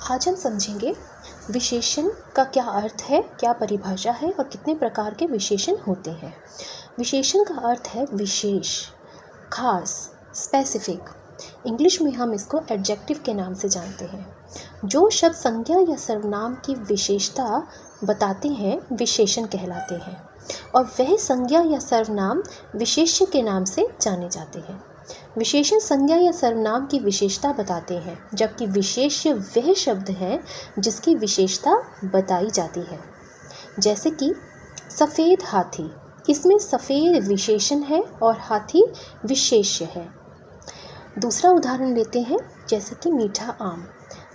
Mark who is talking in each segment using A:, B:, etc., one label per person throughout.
A: आज हम समझेंगे विशेषण का क्या अर्थ है, क्या परिभाषा है और कितने प्रकार के विशेषण होते हैं। विशेषण का अर्थ है विशेष, खास, स्पेसिफिक। इंग्लिश में हम इसको एडजेक्टिव के नाम से जानते हैं। जो शब्द संज्ञा या सर्वनाम की विशेषता बताते हैं विशेषण कहलाते हैं और वह संज्ञा या सर्वनाम विशेष्य के नाम से जाने जाते हैं। विशेषण संज्ञा या सर्वनाम की विशेषता बताते हैं, जबकि विशेष्य वह शब्द है जिसकी विशेषता बताई जाती है। जैसे कि सफ़ेद हाथी, इसमें सफ़ेद विशेषण है और हाथी विशेष्य है। दूसरा उदाहरण लेते हैं, जैसे कि मीठा आम,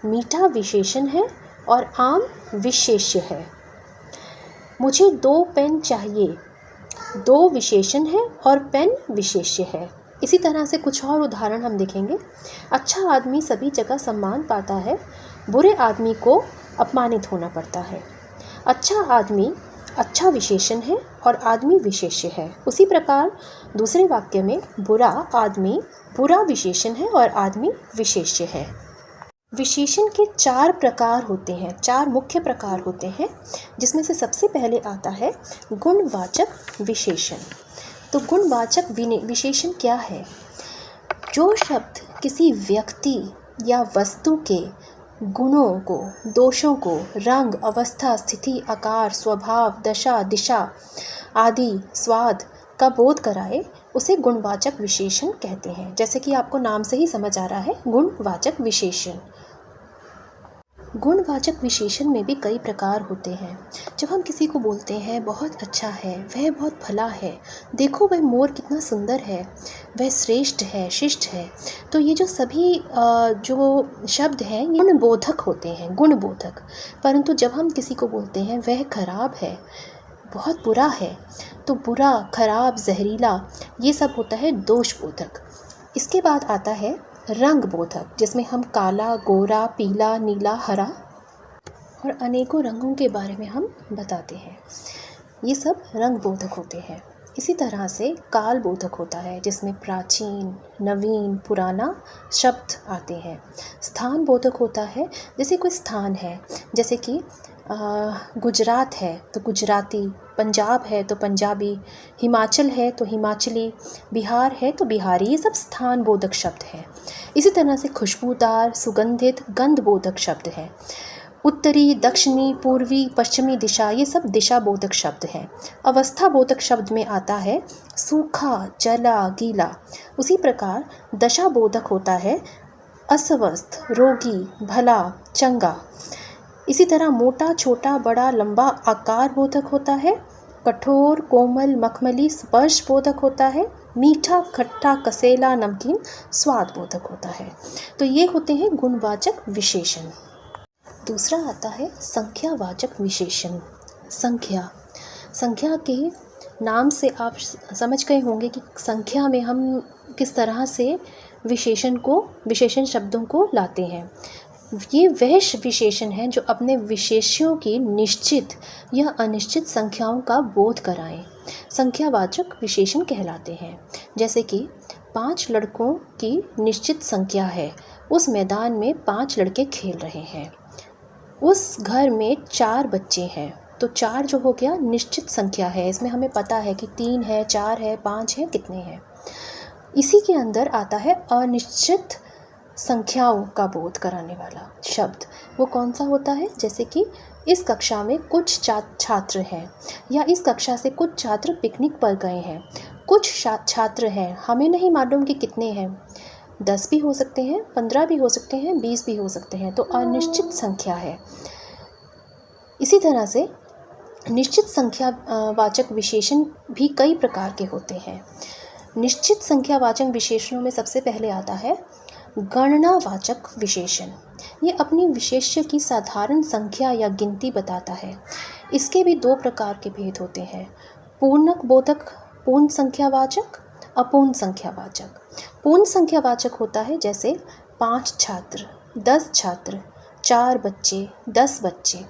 A: मीठा विशेषण है और आम विशेष्य है। मुझे 2 पेन चाहिए, 2 विशेषण है और पेन विशेष्य है। इसी तरह से कुछ और उदाहरण हम देखेंगे। अच्छा आदमी सभी जगह सम्मान पाता है, बुरे आदमी को अपमानित होना पड़ता है। अच्छा आदमी अच्छा विशेषण है और आदमी विशेष्य है। उसी प्रकार दूसरे वाक्य में बुरा आदमी बुरा विशेषण है और आदमी विशेष्य है। विशेषण के 4 प्रकार होते हैं, 4 मुख्य प्रकार होते हैं, जिसमें से सबसे पहले आता है गुणवाचक विशेषण। तो गुणवाचक विशेषण क्या है? जो शब्द किसी व्यक्ति या वस्तु के गुणों को, दोषों को, रंग, अवस्था, स्थिति, आकार, स्वभाव, दशा, दिशा आदि, स्वाद का बोध कराए, उसे गुणवाचक विशेषण कहते हैं। जैसे कि आपको नाम से ही समझ आ रहा है, गुणवाचक विशेषण। गुणवाचक विशेषण में भी कई प्रकार होते हैं। जब हम किसी को बोलते हैं बहुत अच्छा है, वह बहुत भला है, देखो वह मोर कितना सुंदर है, वह श्रेष्ठ है, शिष्ट है, तो ये जो सभी जो शब्द हैं ये गुणबोधक होते हैं, गुणबोधक। परंतु जब हम किसी को बोलते हैं वह खराब है, बहुत बुरा है, तो बुरा, खराब, जहरीला, ये सब होता है दोषबोधक। इसके बाद आता है रंग बोधक, जिसमें हम काला, गोरा, पीला, नीला, हरा और अनेकों रंगों के बारे में हम बताते हैं। ये सब रंग बोधक होते हैं। इसी तरह से काल बोधक होता है, जिसमें प्राचीन, नवीन, पुराना शब्द आते हैं। स्थान बोधक होता है, जैसे कोई स्थान है, जैसे कि गुजरात है तो गुजराती, पंजाब है तो पंजाबी, हिमाचल है तो हिमाचली, बिहार है तो बिहारी, ये सब स्थान बोधक शब्द हैं। इसी तरह से खुशबूदार, सुगंधित, गंध बोधक शब्द हैं। उत्तरी, दक्षिणी, पूर्वी, पश्चिमी दिशा, ये सब दिशा बोधक शब्द हैं। अवस्था बोधक शब्द में आता है सूखा, जला, गीला। उसी प्रकार दशा बोधक होता है अस्वस्थ, रोगी, भला, चंगा। इसी तरह मोटा, छोटा, बड़ा, लंबा आकार बोधक होता है। कठोर, कोमल, मखमली स्पर्श बोधक होता है। मीठा, खट्टा, कसेला, नमकीन स्वाद बोधक होता है। तो ये होते हैं गुणवाचक विशेषण। दूसरा आता है संख्यावाचक विशेषण। संख्या के नाम से आप समझ गए होंगे कि संख्या में हम किस तरह से विशेषण शब्दों को लाते हैं। ये वह विशेषण हैं जो अपने विशेष्यों की निश्चित या अनिश्चित संख्याओं का बोध कराएं, संख्यावाचक विशेषण कहलाते हैं। जैसे कि 5 लड़कों की निश्चित संख्या है, उस मैदान में 5 लड़के खेल रहे हैं। उस घर में 4 बच्चे हैं, तो 4 जो हो गया निश्चित संख्या है, इसमें हमें पता है कि 3 है, 4 है, 5 है, कितने हैं। इसी के अंदर आता है अनिश्चित संख्याओं का बोध कराने वाला शब्द। वो कौन सा होता है? जैसे कि इस कक्षा में कुछ छात्र हैं, या इस कक्षा से कुछ छात्र पिकनिक पर गए हैं। कुछ छात्र हैं, हमें नहीं मालूम कि कितने हैं, 10 भी हो सकते हैं, 15 भी हो सकते हैं, 20 भी हो सकते हैं, तो अनिश्चित संख्या है। इसी तरह से निश्चित संख्या वाचक विशेषण भी कई प्रकार के होते हैं। निश्चित संख्यावाचक विशेषणों में सबसे पहले आता है गणनावाचक विशेषण। ये अपनी विशेष्य की साधारण संख्या या गिनती बताता है। इसके भी 2 प्रकार के भेद होते हैं, पूर्णक बोधक, पूर्ण संख्यावाचक, अपूर्ण संख्यावाचक। पूर्ण संख्यावाचक होता है जैसे 5 छात्र, 10 छात्र, 4 बच्चे, 10 बच्चे।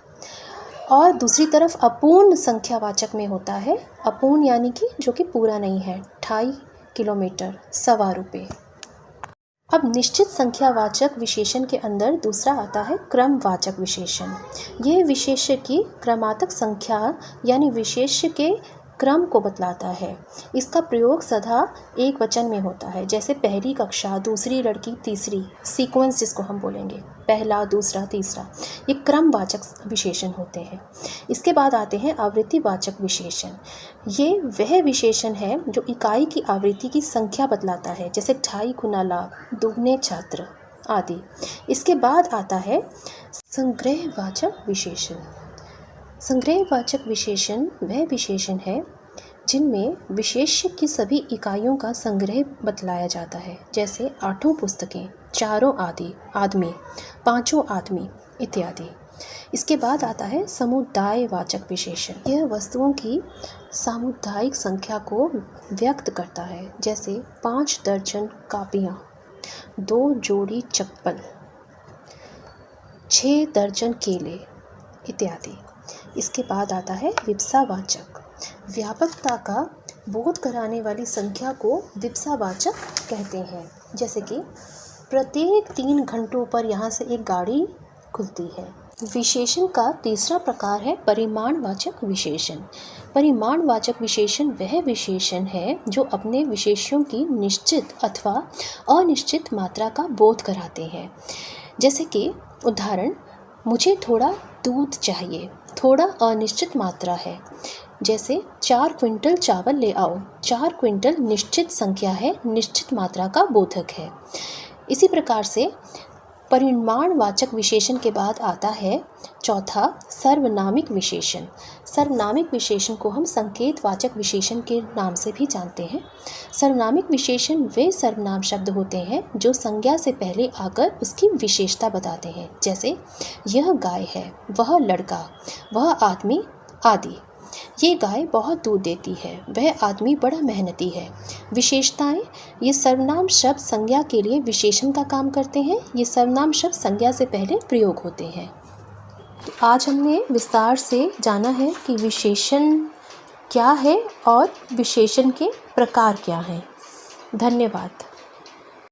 A: और दूसरी तरफ अपूर्ण संख्यावाचक में होता है अपूर्ण, यानी कि जो कि पूरा नहीं है, 2.5 किलोमीटर, 1.25 रुपये। अब निश्चित संख्यावाचक विशेषण के अंदर दूसरा आता है क्रमवाचक विशेषण। यह विशेष्य की क्रमात्मक संख्या यानी विशेष्य के क्रम को बतलाता है। इसका प्रयोग सदा एक वचन में होता है, जैसे पहली कक्षा, दूसरी लड़की, तीसरी, सीक्वेंस जिसको हम बोलेंगे, पहला, दूसरा, तीसरा, ये क्रमवाचक विशेषण होते हैं। इसके बाद आते हैं आवृत्तिवाचक विशेषण। ये वह विशेषण है जो इकाई की आवृत्ति की संख्या बतलाता है, जैसे 2.5 गुना लाभ, दुगने छात्र आदि। इसके बाद आता है संग्रहवाचक विशेषण। संग्रहवाचक विशेषण वह विशेषण है जिनमें विशेष्य की सभी इकाइयों का संग्रह बतलाया जाता है, जैसे 8 पुस्तकें, 4 आदमी, 5 आदमी इत्यादि। इसके बाद आता है समुदायवाचक विशेषण। यह वस्तुओं की सामुदायिक संख्या को व्यक्त करता है, जैसे 5 दर्जन कापियाँ, 2 जोड़ी चप्पल, 6 दर्जन केले इत्यादि। इसके बाद आता है विप्सावाचक। व्यापकता का बोध कराने वाली संख्या को विप्सावाचक कहते हैं, जैसे कि प्रत्येक 3 घंटों पर यहाँ से एक गाड़ी खुलती है। विशेषण का तीसरा प्रकार है परिमाणवाचक विशेषण। परिमाणवाचक विशेषण वह विशेषण है जो अपने विशेष्यों की निश्चित अथवा अनिश्चित मात्रा का बोध कराते हैं, जैसे कि उदाहरण, मुझे थोड़ा दूध चाहिए, थोड़ा अनिश्चित मात्रा है, जैसे 4 क्विंटल चावल ले आओ। 4 क्विंटल निश्चित संख्या है, निश्चित मात्रा का बोधक है। इसी प्रकार से परिमाणवाचक विशेषण के बाद आता है चौथा सर्वनामिक विशेषण। सर्वनामिक विशेषण को हम संकेतवाचक विशेषण के नाम से भी जानते हैं। सर्वनामिक विशेषण वे सर्वनाम शब्द होते हैं जो संज्ञा से पहले आकर उसकी विशेषता बताते हैं, जैसे यह गाय है, वह लड़का, वह आदमी आदि। ये गाय बहुत दूध देती है, वह आदमी बड़ा मेहनती है। विशेषताएं, ये सर्वनाम शब्द संज्ञा के लिए विशेषण का काम करते हैं। ये सर्वनाम शब्द संज्ञा से पहले प्रयोग होते हैं। तो आज हमने विस्तार से जाना है कि विशेषण क्या है और विशेषण के प्रकार क्या हैं। धन्यवाद।